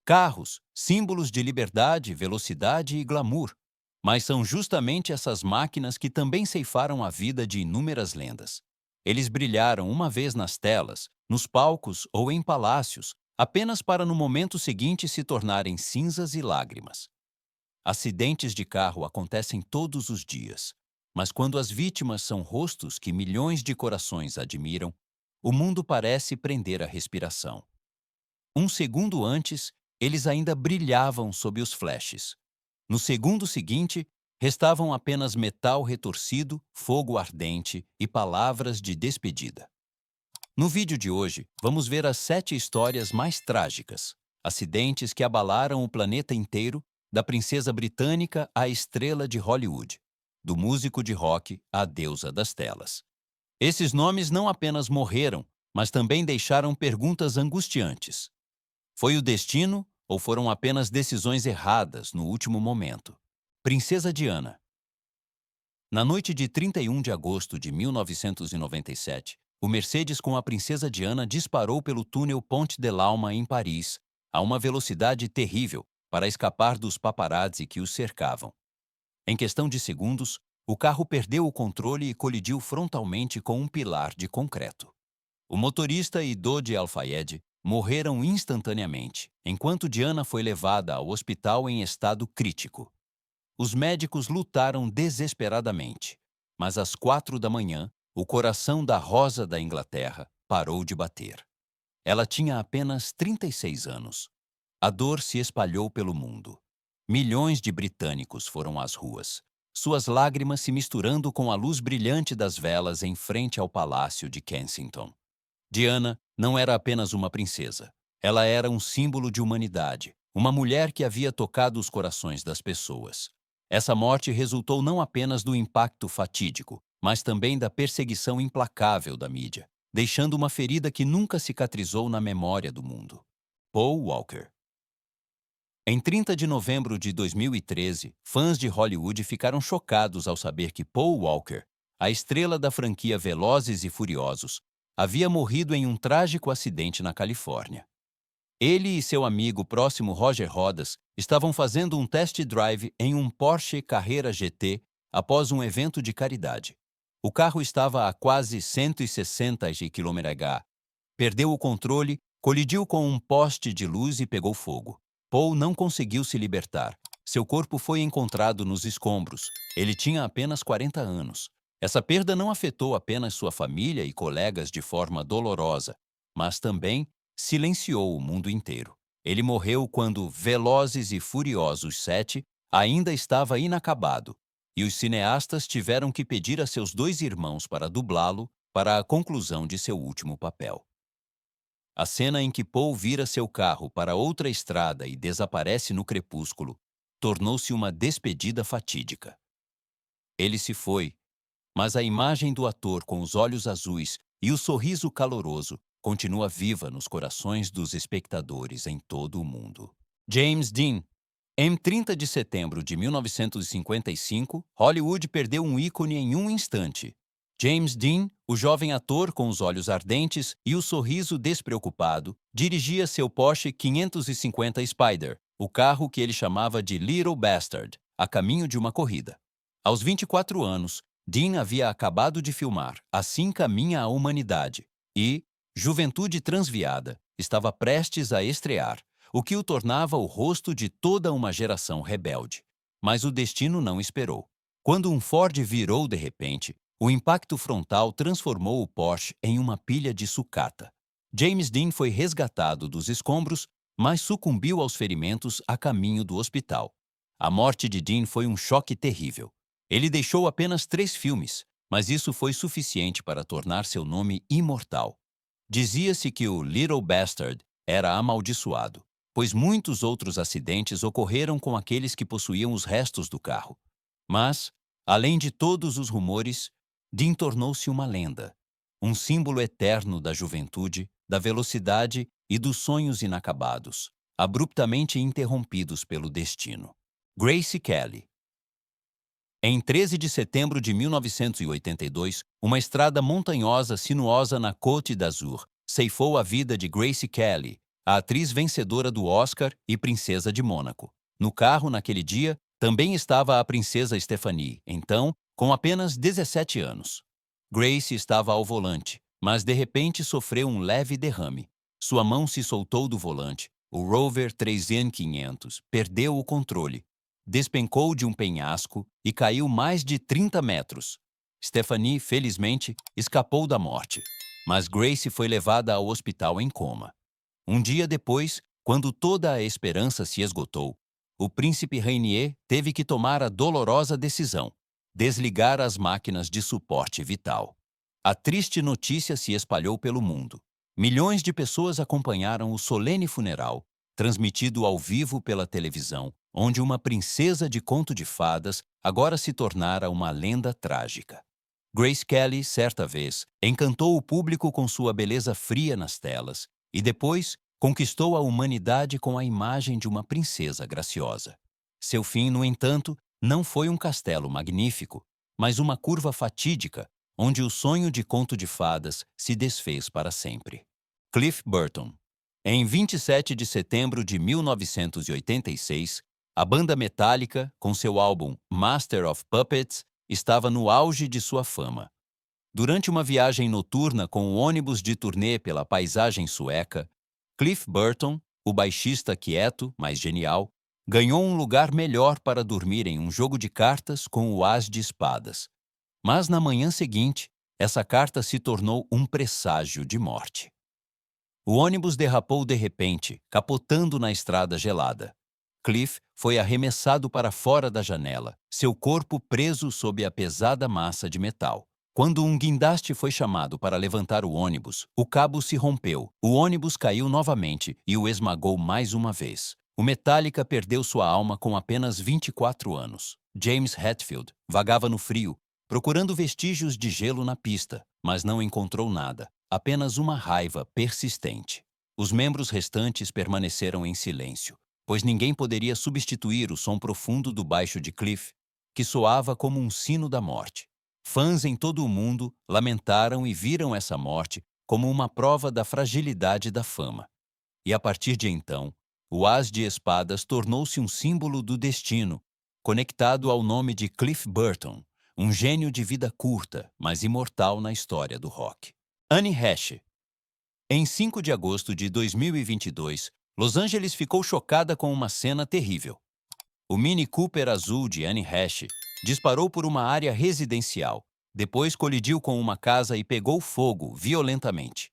Carros, símbolos de liberdade, velocidade e glamour. Mas são justamente essas máquinas que também ceifaram a vida de inúmeras lendas. Eles brilharam uma vez nas telas, nos palcos ou em palácios, apenas para no momento seguinte se tornarem cinzas e lágrimas. Acidentes de carro acontecem todos os dias, mas quando as vítimas são rostos que milhões de corações admiram, o mundo parece prender a respiração. Um segundo antes, eles ainda brilhavam sob os flashes. No segundo seguinte, restavam apenas metal retorcido, fogo ardente e palavras de despedida. No vídeo de hoje, vamos ver as 7 histórias mais trágicas, acidentes que abalaram o planeta inteiro, da princesa britânica à estrela de Hollywood, do músico de rock à deusa das telas. Esses nomes não apenas morreram, mas também deixaram perguntas angustiantes. Foi o destino ou foram apenas decisões erradas no último momento? Princesa Diana. Na noite de 31 de agosto de 1997, o Mercedes com a Princesa Diana disparou pelo túnel Ponte de l'Alma em Paris, a uma velocidade terrível, para escapar dos paparazzi que os cercavam. Em questão de segundos, o carro perdeu o controle e colidiu frontalmente com um pilar de concreto. O motorista e Dodi Al-Fayed morreram instantaneamente, enquanto Diana foi levada ao hospital em estado crítico. Os médicos lutaram desesperadamente, mas às 4 da manhã, o coração da Rosa da Inglaterra parou de bater. Ela tinha apenas 36 anos. A dor se espalhou pelo mundo. Milhões de britânicos foram às ruas, suas lágrimas se misturando com a luz brilhante das velas em frente ao Palácio de Kensington. Diana não era apenas uma princesa. Ela era um símbolo de humanidade, uma mulher que havia tocado os corações das pessoas. Essa morte resultou não apenas do impacto fatídico, mas também da perseguição implacável da mídia, deixando uma ferida que nunca cicatrizou na memória do mundo. Paul Walker. Em 30 de novembro de 2013, fãs de Hollywood ficaram chocados ao saber que Paul Walker, a estrela da franquia Velozes e Furiosos, havia morrido em um trágico acidente na Califórnia. Ele e seu amigo próximo Roger Rodas estavam fazendo um test drive em um Porsche Carrera GT após um evento de caridade. O carro estava a quase 160 km/h. Perdeu o controle, colidiu com um poste de luz e pegou fogo. Paul não conseguiu se libertar. Seu corpo foi encontrado nos escombros. Ele tinha apenas 40 anos. Essa perda não afetou apenas sua família e colegas de forma dolorosa, mas também silenciou o mundo inteiro. Ele morreu quando Velozes e Furiosos 7 ainda estava inacabado, e os cineastas tiveram que pedir a seus 2 irmãos para dublá-lo para a conclusão de seu último papel. A cena em que Paul vira seu carro para outra estrada e desaparece no crepúsculo tornou-se uma despedida fatídica. Ele se foi, mas a imagem do ator com os olhos azuis e o sorriso caloroso continua viva nos corações dos espectadores em todo o mundo. James Dean. Em 30 de setembro de 1955, Hollywood perdeu um ícone em um instante. James Dean, o jovem ator com os olhos ardentes e o sorriso despreocupado, dirigia seu Porsche 550 Spider, o carro que ele chamava de Little Bastard, a caminho de uma corrida. Aos 24 anos, Dean havia acabado de filmar Assim Caminha a Humanidade e Juventude Transviada estava prestes a estrear, o que o tornava o rosto de toda uma geração rebelde. Mas o destino não esperou. Quando um Ford virou de repente, o impacto frontal transformou o Porsche em uma pilha de sucata. James Dean foi resgatado dos escombros, mas sucumbiu aos ferimentos a caminho do hospital. A morte de Dean foi um choque terrível. Ele deixou apenas 3 filmes, mas isso foi suficiente para tornar seu nome imortal. Dizia-se que o Little Bastard era amaldiçoado, pois muitos outros acidentes ocorreram com aqueles que possuíam os restos do carro. Mas, além de todos os rumores, Dean tornou-se uma lenda, um símbolo eterno da juventude, da velocidade e dos sonhos inacabados, abruptamente interrompidos pelo destino. Grace Kelly. Em 13 de setembro de 1982, uma estrada montanhosa sinuosa na Côte d'Azur ceifou a vida de Grace Kelly, a atriz vencedora do Oscar e princesa de Mônaco. No carro, naquele dia, também estava a princesa Stephanie, então, com apenas 17 anos. Grace estava ao volante, mas de repente sofreu um leve derrame. Sua mão se soltou do volante. O Rover 3500 perdeu o controle, despencou de um penhasco e caiu mais de 30 metros. Stephanie, felizmente, escapou da morte, mas Grace foi levada ao hospital em coma. Um dia depois, quando toda a esperança se esgotou, o príncipe Rainier teve que tomar a dolorosa decisão: desligar as máquinas de suporte vital. A triste notícia se espalhou pelo mundo. Milhões de pessoas acompanharam o solene funeral, transmitido ao vivo pela televisão, onde uma princesa de conto de fadas agora se tornara uma lenda trágica. Grace Kelly, certa vez, encantou o público com sua beleza fria nas telas e depois conquistou a humanidade com a imagem de uma princesa graciosa. Seu fim, no entanto, não foi um castelo magnífico, mas uma curva fatídica, onde o sonho de conto de fadas se desfez para sempre. Cliff Burton. Em 27 de setembro de 1986, a banda Metallica, com seu álbum Master of Puppets, estava no auge de sua fama. Durante uma viagem noturna com o ônibus de turnê pela paisagem sueca, Cliff Burton, o baixista quieto, mas genial, ganhou um lugar melhor para dormir em um jogo de cartas com o as de espadas. Mas na manhã seguinte, essa carta se tornou um presságio de morte. O ônibus derrapou de repente, capotando na estrada gelada. Cliff foi arremessado para fora da janela, seu corpo preso sob a pesada massa de metal. Quando um guindaste foi chamado para levantar o ônibus, o cabo se rompeu, o ônibus caiu novamente e o esmagou mais uma vez. O Metallica perdeu sua alma com apenas 24 anos. James Hetfield vagava no frio, procurando vestígios de gelo na pista, mas não encontrou nada, apenas uma raiva persistente. Os membros restantes permaneceram em silêncio, pois ninguém poderia substituir o som profundo do baixo de Cliff, que soava como um sino da morte. Fãs em todo o mundo lamentaram e viram essa morte como uma prova da fragilidade da fama. E a partir de então, o as de espadas tornou-se um símbolo do destino, conectado ao nome de Cliff Burton, um gênio de vida curta, mas imortal na história do rock. Anne Heche. Em 5 de agosto de 2022, Los Angeles ficou chocada com uma cena terrível. O Mini Cooper azul de Anne Heche disparou por uma área residencial, depois colidiu com uma casa e pegou fogo violentamente.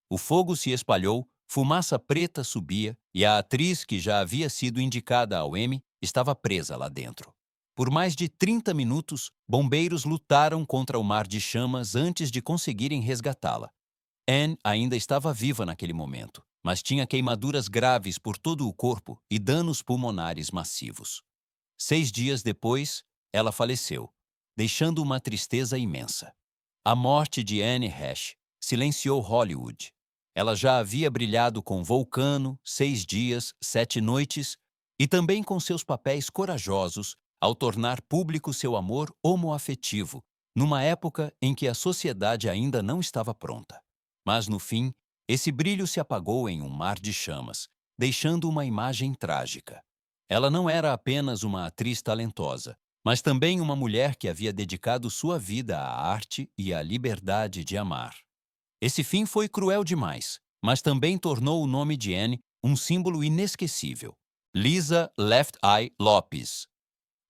O fogo se espalhou, fumaça preta subia e a atriz, que já havia sido indicada ao Emmy, estava presa lá dentro. Por mais de 30 minutos, bombeiros lutaram contra o mar de chamas antes de conseguirem resgatá-la. Anne ainda estava viva naquele momento, mas tinha queimaduras graves por todo o corpo e danos pulmonares massivos. 6 dias depois, ela faleceu, deixando uma tristeza imensa. A morte de Anne Heche silenciou Hollywood. Ela já havia brilhado com Vulcano, 6 dias, 7 noites, e também com seus papéis corajosos ao tornar público seu amor homoafetivo, numa época em que a sociedade ainda não estava pronta. Mas, no fim, esse brilho se apagou em um mar de chamas, deixando uma imagem trágica. Ela não era apenas uma atriz talentosa, mas também uma mulher que havia dedicado sua vida à arte e à liberdade de amar. Esse fim foi cruel demais, mas também tornou o nome de Anne um símbolo inesquecível. Lisa Left Eye Lopes.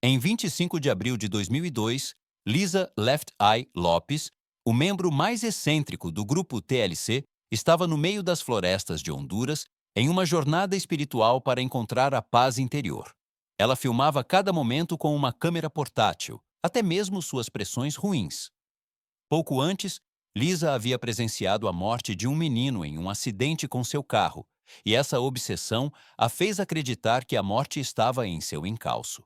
Em 25 de abril de 2002, Lisa Left Eye Lopes, o membro mais excêntrico do grupo TLC, estava no meio das florestas de Honduras em uma jornada espiritual para encontrar a paz interior. Ela filmava cada momento com uma câmera portátil, até mesmo suas pressões ruins. Pouco antes, Lisa havia presenciado a morte de um menino em um acidente com seu carro, e essa obsessão a fez acreditar que a morte estava em seu encalço.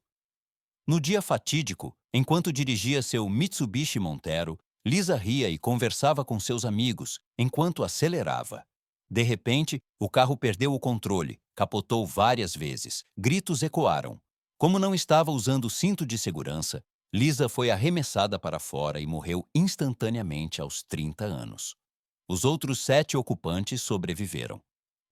No dia fatídico, enquanto dirigia seu Mitsubishi Montero, Lisa ria e conversava com seus amigos enquanto acelerava. De repente, o carro perdeu o controle, capotou várias vezes, gritos ecoaram. Como não estava usando o cinto de segurança, Lisa foi arremessada para fora e morreu instantaneamente aos 30 anos. Os outros 7 ocupantes sobreviveram.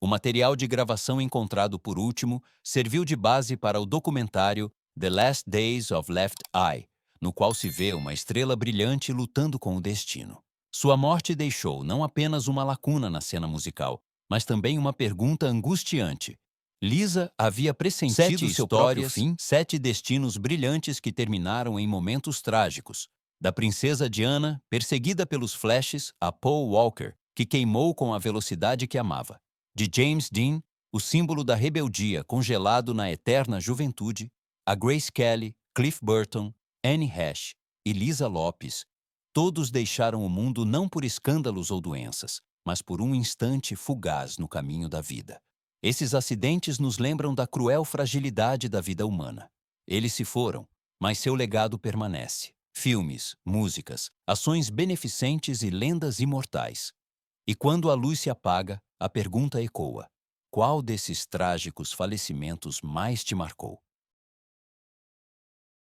O material de gravação encontrado por último serviu de base para o documentário The Last Days of Left Eye, no qual se vê uma estrela brilhante lutando com o destino. Sua morte deixou não apenas uma lacuna na cena musical, mas também uma pergunta angustiante. Lisa havia pressentido seu próprio fim, 7 destinos brilhantes que terminaram em momentos trágicos. Da princesa Diana, perseguida pelos flashes, a Paul Walker, que queimou com a velocidade que amava. De James Dean, o símbolo da rebeldia congelado na eterna juventude, a Grace Kelly, Cliff Burton, Anne Heche e Lisa Lopes, todos deixaram o mundo não por escândalos ou doenças, mas por um instante fugaz no caminho da vida. Esses acidentes nos lembram da cruel fragilidade da vida humana. Eles se foram, mas seu legado permanece. Filmes, músicas, ações beneficentes e lendas imortais. E quando a luz se apaga, a pergunta ecoa: qual desses trágicos falecimentos mais te marcou?